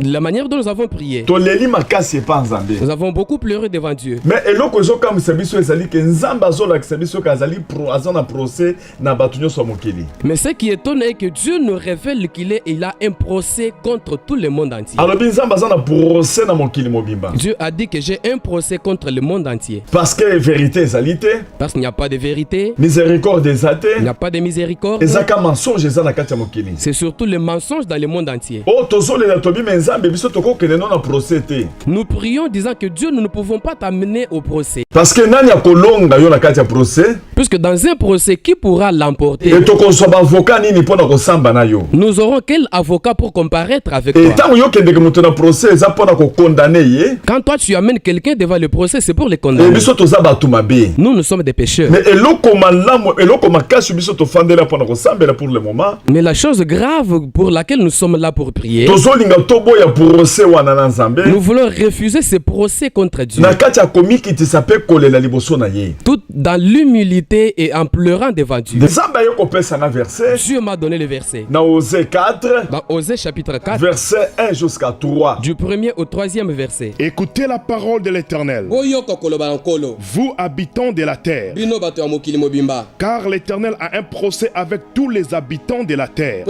La manière dont nous avons prié, nous avons beaucoup pleuré devant Dieu. Mais ce qui étonne est que Dieu nous révèle qu'il a un procès contre tout le monde entier. Dieu a dit que j'ai un procès contre le monde entier. Parce que vérité est alité. Parce qu'il n'y a pas de vérité. Miséricorde est alité. Il n'y a pas de miséricorde. C'est surtout le mensonge dans le monde entier. Nous prions disant que Dieu, nous ne pouvons pas t'amener au procès. Parce que puisque dans un procès, qui pourra l'emporter? Nous aurons quel avocat pour comparaître avec toi? Quand toi tu amènes quelqu'un devant le procès, c'est pour le condamner. Nous sommes des pécheurs. Mais la chose grave pour laquelle nous sommes là pour prier, nous voulons refuser ce procès contre Dieu. Tout dans l'humilité et en pleurant devant Dieu. Dieu m'a donné le verset. Dans Osée 4, dans Osée chapitre 4, verset 1 jusqu'à 3. Du premier au troisième verset. Écoutez la parole de l'Éternel, vous habitants de la terre, car l'Éternel a un procès avec tous les habitants de la terre.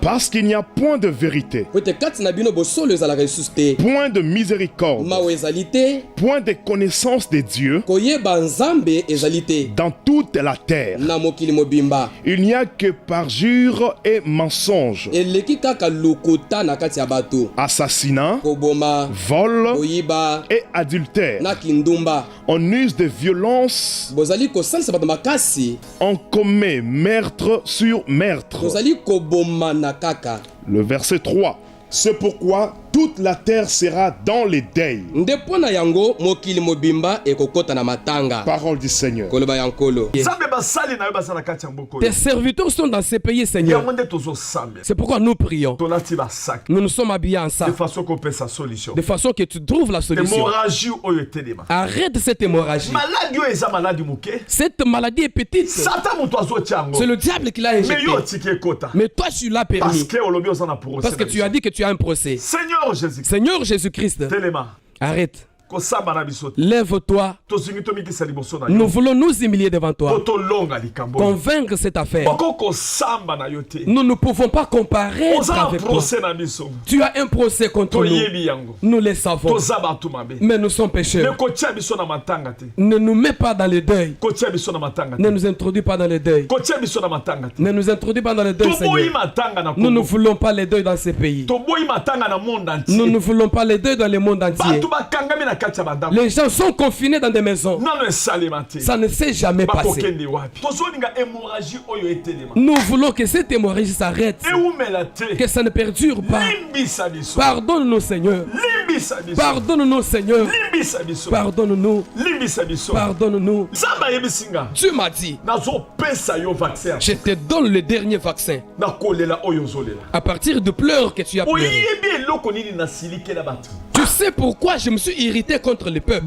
Parce qu'il n'y a point de vérité, point de miséricorde, point de connaissance de Dieu dans toute la terre. Il n'y a que parjure et mensonge, assassinat, vol et adultère. On use de violence, on commet meurtre sur meurtre. Le verset 3. C'est pourquoi toute la terre sera dans les deuils. Parole du Seigneur. Tes serviteurs sont dans ces pays, Seigneur. C'est pourquoi nous prions. Nous nous sommes habillés en ça. De façon que tu trouves la solution. Arrête cette hémorragie. Cette maladie est petite. C'est le diable qui l'a injecté. Mais toi tu l'as permis. Parce que tu as dit que tu as un procès. Seigneur Jésus-Christ, arrête. Lève-toi. Nous voulons nous humilier devant toi. Convaincre cette affaire. Nous ne pouvons pas comparer avec toi. Tu as un procès contre nous. Nous le savons. Mais nous sommes pécheurs. Ne nous mets pas dans le deuil. Ne nous introduis pas dans le deuil. Ne nous introduis pas dans le deuil, Seigneur. Nous ne voulons pas les deuils dans ces pays. Nous ne voulons pas les deuils dans le monde entier. Les gens sont confinés dans des maisons. Ça ne s'est jamais passé. Nous voulons que cette hémorragie s'arrête. Que ça ne perdure pas. Pardonne-nous, Seigneur. Pardonne-nous, Seigneur. Pardonne-nous. Pardonne-nous. Dieu m'a dit, je te donne le dernier vaccin. À partir de pleurs que tu as pleuré. Tu sais pourquoi je me suis irrité contre le peuple?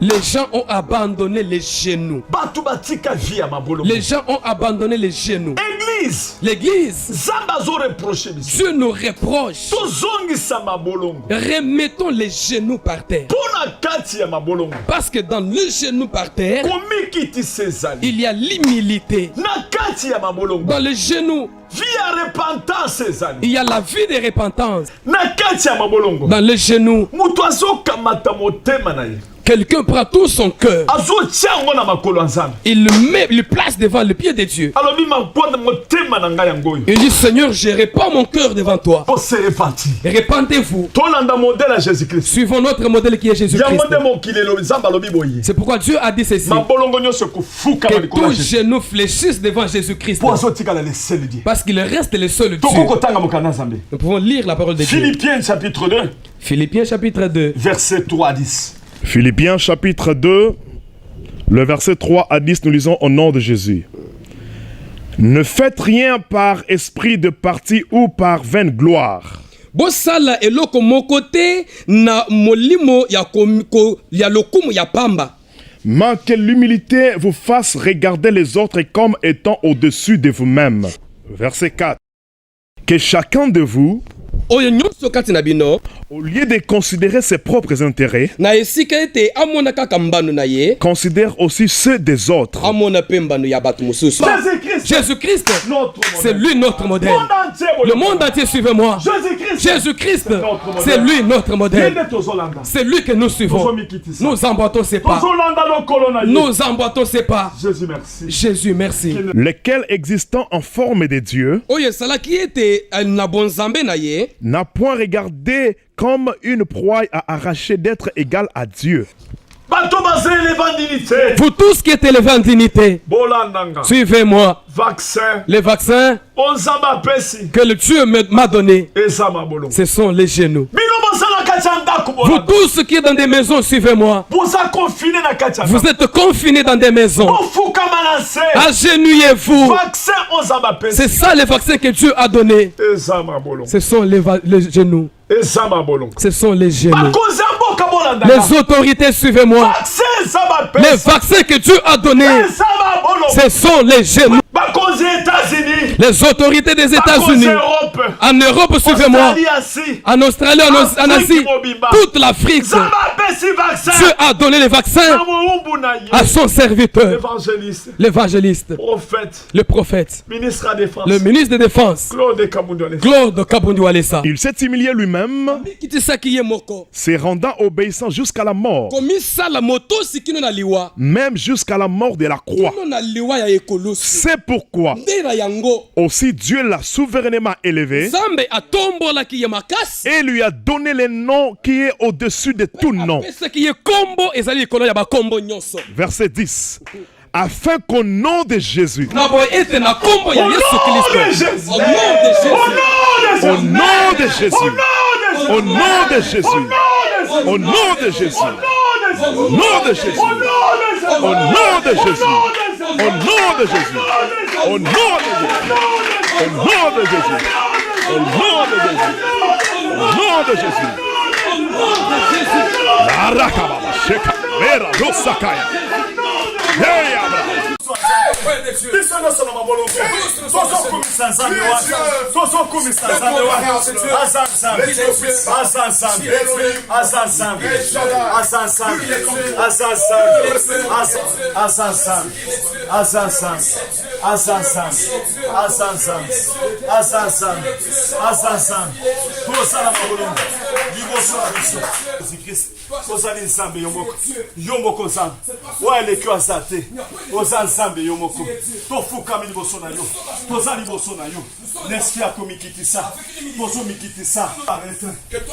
Les gens ont abandonné les genoux. Les gens ont abandonné les genoux. L'église. Dieu nous reproche. Remettons les genoux par terre. Parce que dans le genou par terre, il y a l'humilité. Dans le genou, il y a la vie de repentance. Dans le genou, quelqu'un prend tout son cœur. Il le place devant le pied de Dieu. Il dit, Seigneur, je répands mon cœur devant toi. Répandez-vous. Suivons notre modèle qui est Jésus-Christ. C'est pourquoi Dieu a dit ceci. Que tous genoux fléchissent devant Jésus-Christ. Parce qu'il reste le seul Dieu. Nous pouvons lire la parole de Dieu. Philippiens chapitre 2. Philippiens chapitre 2. Verset 3 à 10. Philippiens chapitre 2, le verset 3 à 10, nous lisons au nom de Jésus. Ne faites rien par esprit de parti ou par vaine gloire. Bosala eloko mokote na molimo ya lokumu ya pamba. Mais que l'humilité vous fasse regarder les autres comme étant au-dessus de vous-même. Verset 4. Que chacun de vous, au lieu de considérer ses propres intérêts, considère aussi ceux des autres. Jésus-Christ, c'est lui notre modèle. Le monde entier, suivez-moi. Jésus-Christ, c'est lui notre modèle. C'est lui que nous suivons. Nous emboîtons ses pas. Nous emboîtons ses pas. Jésus, merci. Lequel existant en forme de Dieu n'a point regardé comme une proie à arracher d'être égal à Dieu. Vous tous qui êtes élevés en dignité, suivez-moi. Les vaccins que le Dieu m'a donné, ce sont les genoux. Vous tous qui êtes dans des maisons, suivez-moi. Vous êtes confinés dans des maisons. Agenouillez-vous. C'est ça les vaccins que Dieu a donnés. Ce sont les genoux. Ce sont les genoux. Les autorités, suivez-moi. Les vaccins que Dieu a donnés, ce sont les genoux. Les autorités des États-Unis, en Europe, suivez-moi. En Australie, en Asie, toute l'Afrique. Dieu a donné les vaccins à son serviteur, l'évangéliste, le prophète, le ministre de Défense, Claude Kabundu Walesa. Il s'est humilié lui-même, se rendant obéissant jusqu'à la mort, même jusqu'à la mort de la croix. C'est pourquoi aussi Dieu l'a souverainement élevé et lui a donné le nom qui est au-dessus de tout nom. Verset 10. Afin qu'au nom de Jésus, au nom de Jésus, au nom de Jésus, au nom de Jésus, au nom de Jésus, au nom de Jésus, au nom de Jésus, au nom de Jésus, au nom de Jésus, au nom de Jésus, au nom de Jésus, la rakababa sheka vera dosakaya. Hey Abraham.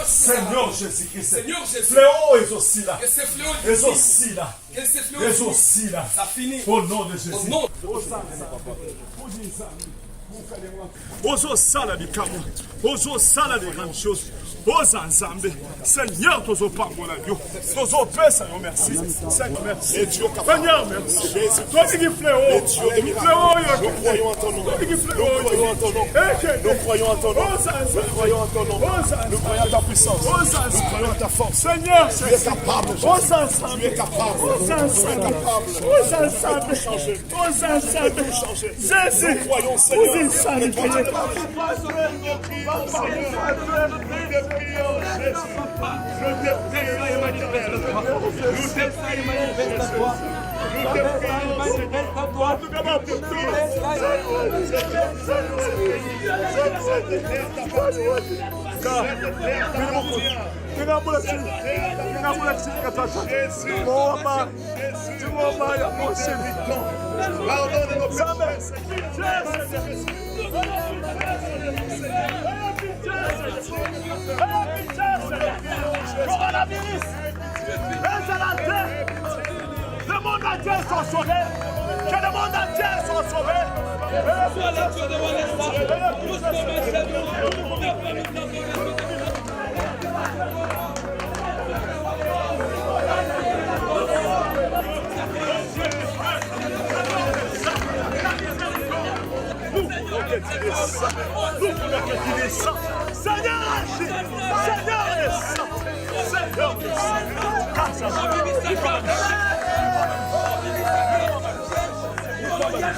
Seigneur Jésus-Christ, fléau est aussi là, est aussi là, est aussi là, au nom de Jésus. Ozo sala di kamo, ozo sala di grandes choses, ozo ensemble. Seigneur, tozo pambola yo, tozo pesa yo merci. Seigneur merci. Seigneur merci. Toi qui fléau, nous croyons en ton nom. Nous croyons en ton nom. Nous croyons en ton nom. Nous croyons en ta puissance. Nous croyons en ta force. Seigneur, tu es capable. Tu es capable. Tu es capable. Jésus, nous croyons Seigneur. Nous le monde entier soit sauvé. Que le monde entier soit sauvé. Seigneur agit, Seigneur est saint, Seigneur est saint. Nous